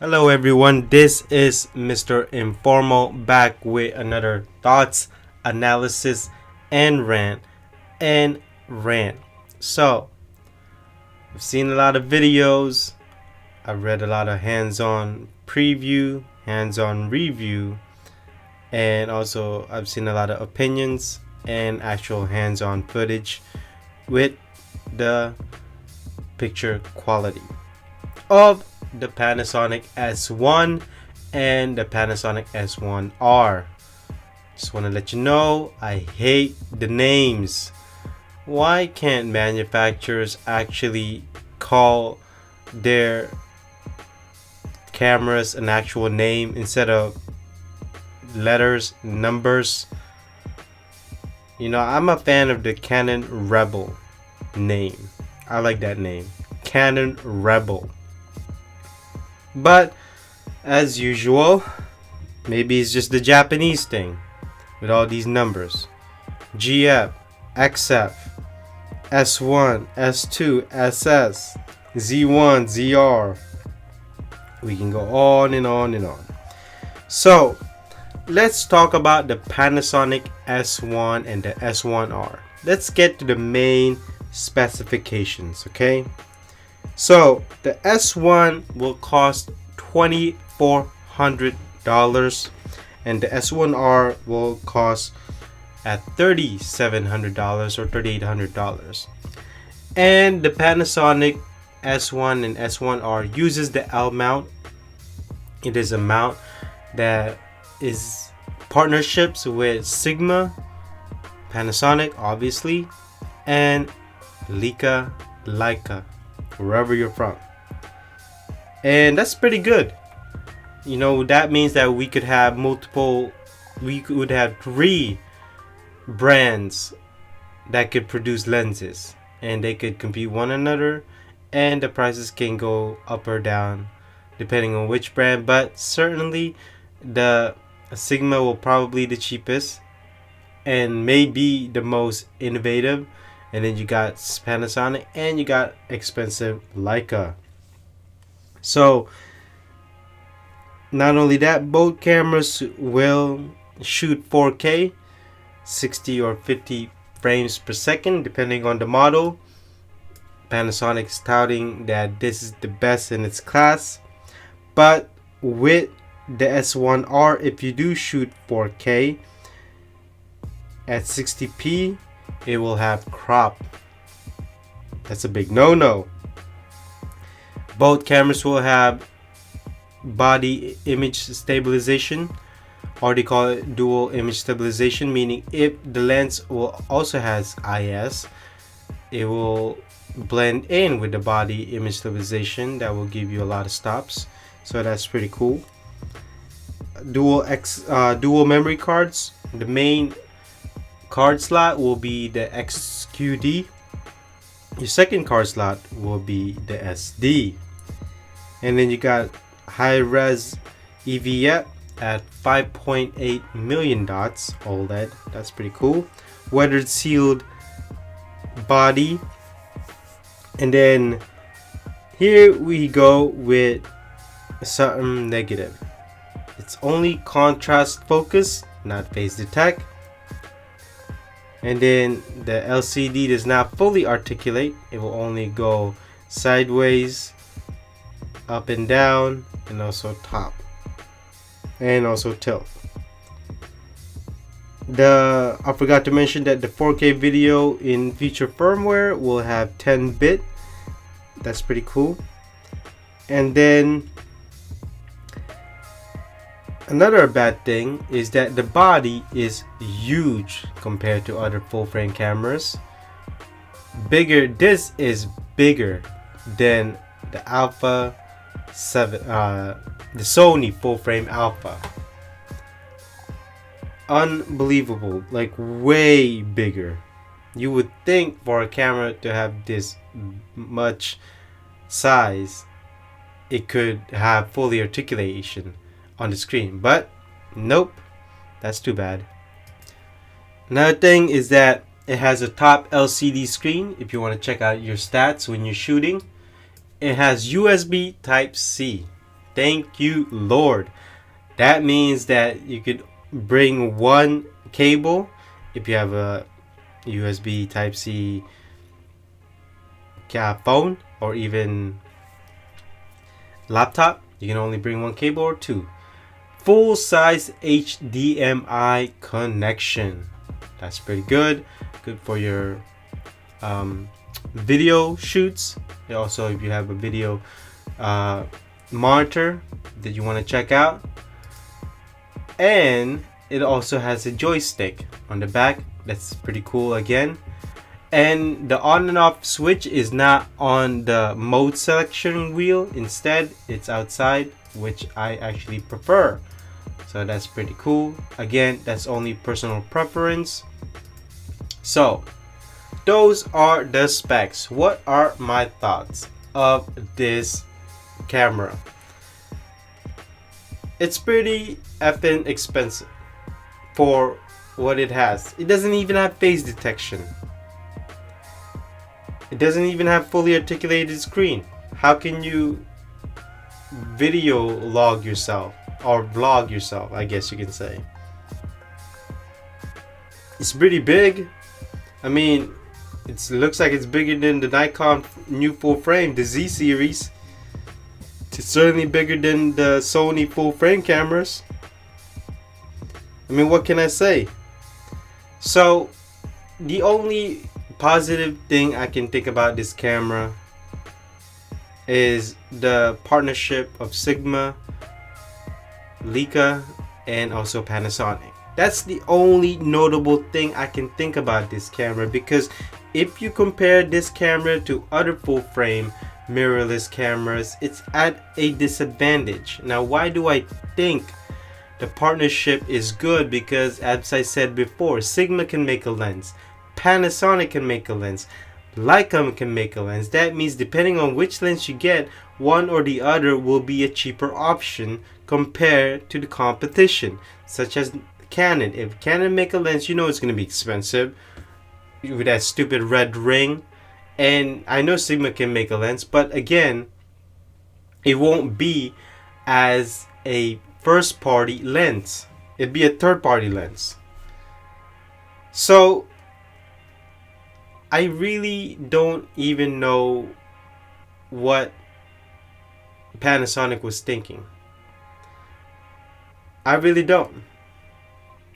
Hello everyone, this is Mr. Informal back with another thoughts, analysis, and rant. So, I've seen a lot of videos, I've read a lot of hands-on preview, hands-on review, and also I've seen a lot of opinions and actual hands-on footage with the picture quality of the Panasonic S1 and the Panasonic S1R. Just want to let you know, I hate the names. Why can't manufacturers actually call their cameras an actual name instead of letters, numbers? You know, I'm a fan of the Canon Rebel name. I like that name, Canon Rebel. But as usual, maybe it's just the Japanese thing with all these numbers. GF, XF, S1, S2, SS, Z1, ZR. We can go on and on and on. So let's talk about the Panasonic S1 and the S1R. Let's get to the main specifications, okay? So the S1 will cost $2,400 and the S1R will cost at $3,700 or $3,800. And the Panasonic S1 and S1R uses the L mount. It is a mount that is partnerships with Sigma, Panasonic obviously, and Leica, wherever you're from. And that's pretty good. You know, that means that we could have three brands that could produce lenses and they could compete one another, and the prices can go up or down depending on which brand, but certainly the Sigma will probably be the cheapest and maybe the most innovative. And then you got Panasonic and you got expensive Leica. So not only that, both cameras will shoot 4K, 60 or 50 frames per second depending on the model. Panasonic is touting that this is the best in its class. But with the S1R, if you do shoot 4K at 60p, it will have crop. That's a big no-no. Both cameras will have body image stabilization, or they call it dual image stabilization, meaning if the lens will also has IS, it will blend in with the body image stabilization. That will give you a lot of stops, so that's pretty cool. Dual memory cards. The main card slot will be the XQD. Your second card slot will be the SD. And then you got high-res EVF at 5.8 million dots OLED. That's pretty cool. Weathered sealed body. And then here we go with something negative. It's only contrast focus, not phase detect. And then the LCD does not fully articulate. It will only go sideways, up and down, and also top, and also tilt. I forgot to mention that the 4K video in future firmware will have 10-bit. That's pretty cool. And then another bad thing is that the body is huge compared to other full frame cameras. This is bigger than the Alpha 7, the Sony full frame Alpha. Unbelievable, like way bigger. You would think for a camera to have this much size, it could have fully articulation on the screen, but nope, that's too bad. Another thing is that it has a top LCD screen if you want to check out your stats when you're shooting. It has USB Type-C, Thank you, Lord. That means that you could bring one cable if you have a USB Type C phone or even laptop. You can only bring one cable or two. Full size HDMI connection. That's pretty good. Good for your video shoots. Also, if you have a video monitor that you want to check out. And it also has a joystick on the back. That's pretty cool again. And the on and off switch is not on the mode selection wheel. Instead, it's outside, which I actually prefer. So that's pretty cool. Again, that's only personal preference. So those are the specs. What are my thoughts of this camera? It's pretty effing expensive for what it has. It doesn't even have face detection. It doesn't even have fully articulated screen. How can you video log yourself or vlog yourself, I guess you can say? It's pretty big. I mean, it looks like it's bigger than the Nikon new full frame, the Z series. It's certainly bigger than the Sony full frame cameras. I mean, what can I say? So, the only positive thing I can think about this camera is the partnership of Sigma, Leica, and also Panasonic. That's the only notable thing I can think about this camera, because if you compare this camera to other full frame mirrorless cameras, it's at a disadvantage. Now, why do I think the partnership is good? Because as I said before, Sigma can make a lens, Panasonic can make a lens, Leica can make a lens. That means depending on which lens you get, one or the other will be a cheaper option compared to the competition, such as Canon. If Canon make a lens, you know it's going to be expensive with that stupid red ring. And I know Sigma can make a lens, but again, it won't be as a first party lens. It'd be a third party lens. So I really don't even know what Panasonic was thinking. I really don't.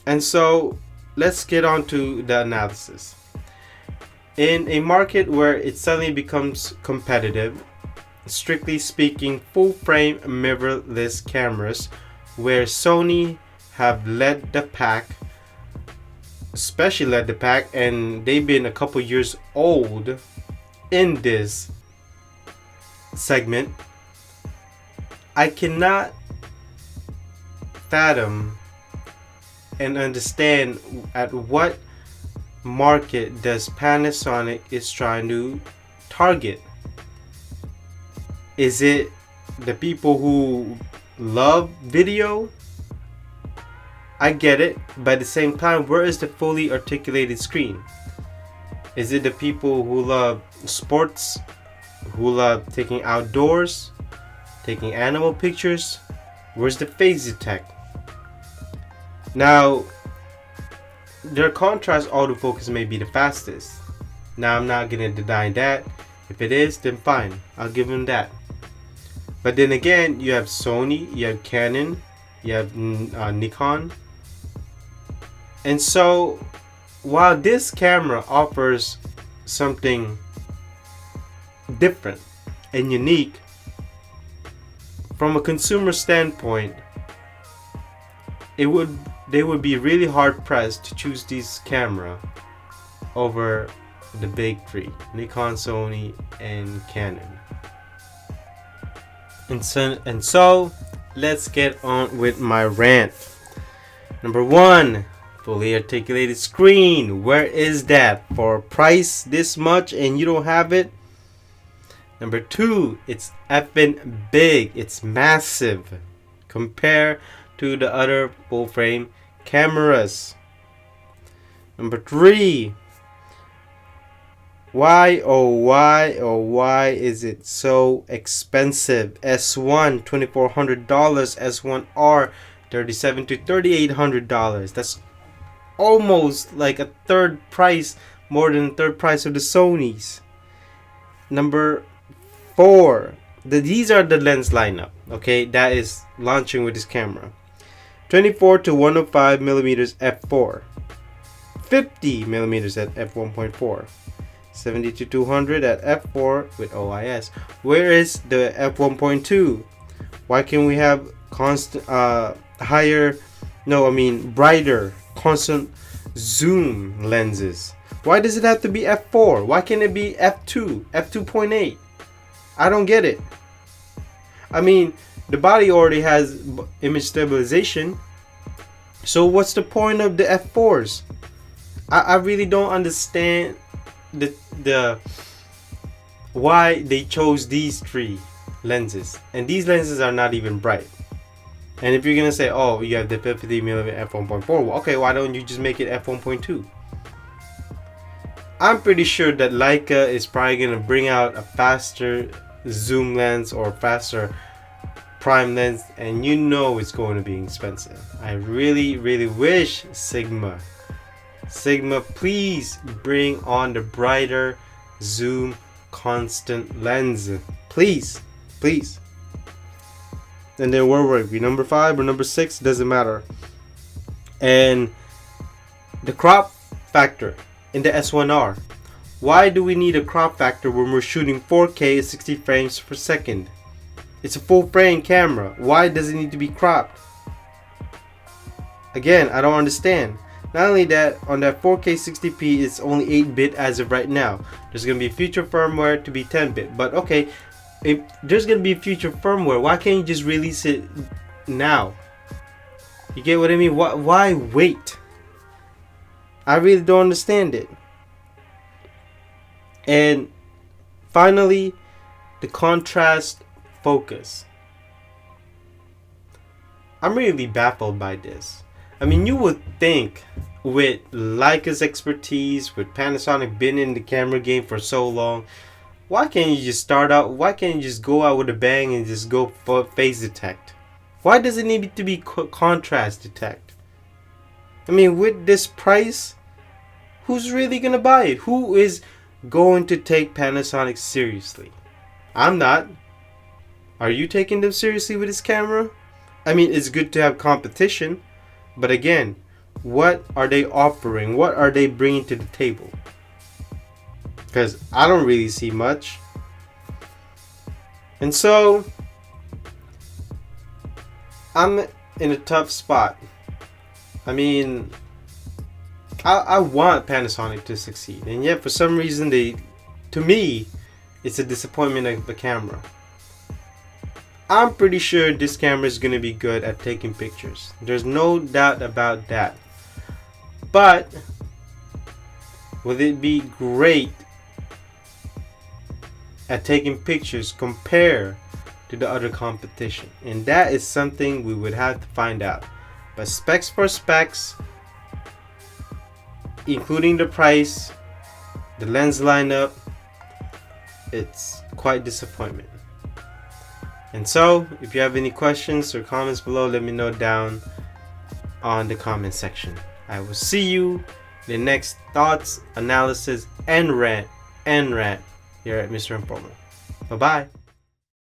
And so let's get on to the analysis. In a market where it suddenly becomes competitive, strictly speaking, full frame mirrorless cameras, where Sony have led the pack, especially led the pack, and they've been a couple years old in this segment, I cannot fathom and understand at what market does Panasonic is trying to target. Is it the people who love video? I get it, but at the same time, where is the fully articulated screen? Is it the people who love sports, who love taking outdoors, taking animal pictures? Where's the phase detect? Now, their contrast autofocus may be the fastest. Now, I'm not gonna deny that. If it is, then fine, I'll give them that. But then again, you have Sony, you have Canon, you have Nikon. And so, while this camera offers something different and unique, from a consumer standpoint, they would be really hard pressed to choose this camera over the big three: Nikon, Sony, and Canon. And so let's get on with my rant. Number one, fully articulated screen. Where is that? For a price this much and you don't have it? Number two, it's effing big. It's massive compared to the other full frame cameras. Number three, Why, oh why, oh why is it so expensive? S1 $2,400, S1R $3,700 to $3,800. That's almost like a third price, more than a third price of the Sonys. Number 4, these are the lens lineup, okay, that is launching with this camera. 24 to 105 millimeters f4, 50 millimeters at f1.4, 70 to 200 at f4 with OIS. Where is the f1.2? Why can't we have brighter constant zoom lenses? Why does it have to be f4? Why can't it be f2, f2.8? I don't get it. I mean, the body already has image stabilization, so what's the point of the f4s? I really don't understand the why they chose these 3 lenses, and these lenses are not even bright. And if you're gonna say, oh, you have the 50mm f1.4, well, okay, why don't you just make it f1.2? I'm pretty sure that Leica is probably gonna bring out a faster zoom lens or faster prime lens, and you know it's going to be expensive. I really wish Sigma, please bring on the brighter zoom constant lens, please. And then where were we? Number 5 or number 6, doesn't matter. And the crop factor in the S1R. Why do we need a crop factor when we're shooting 4K at 60 frames per second? It's a full frame camera. Why does it need to be cropped? Again, I don't understand. Not only that, on that 4K 60p, it's only 8-bit as of right now. There's going to be future firmware to be 10-bit. But okay, if there's going to be future firmware, why can't you just release it now? You get what I mean? Why wait? I really don't understand it. And finally, the contrast focus. I'm really baffled by this. I mean, you would think with Leica's expertise, with Panasonic been in the camera game for so long, why can't you just why can't you just go out with a bang and just go for phase detect? Why does it need to be contrast detect? I mean, with this price, who's really gonna buy it? Who is going to take Panasonic seriously? I'm not. Are you taking them seriously with this camera? I mean, it's good to have competition, but again, what are they offering? What are they bringing to the table? Because I don't really see much. And so, I'm in a tough spot. I mean, I want Panasonic to succeed, and yet for some reason to me, it's a disappointment of the camera. I'm pretty sure this camera is going to be good at taking pictures. There's no doubt about that. But will it be great at taking pictures compared to the other competition? And that is something we would have to find out. But specs for specs, including the price, the lens lineup, it's quite disappointment. And so, if you have any questions or comments below, let me know down on the comment section. I will see you in the next thoughts, analysis, and rant here at Mr. Informer. Bye-bye.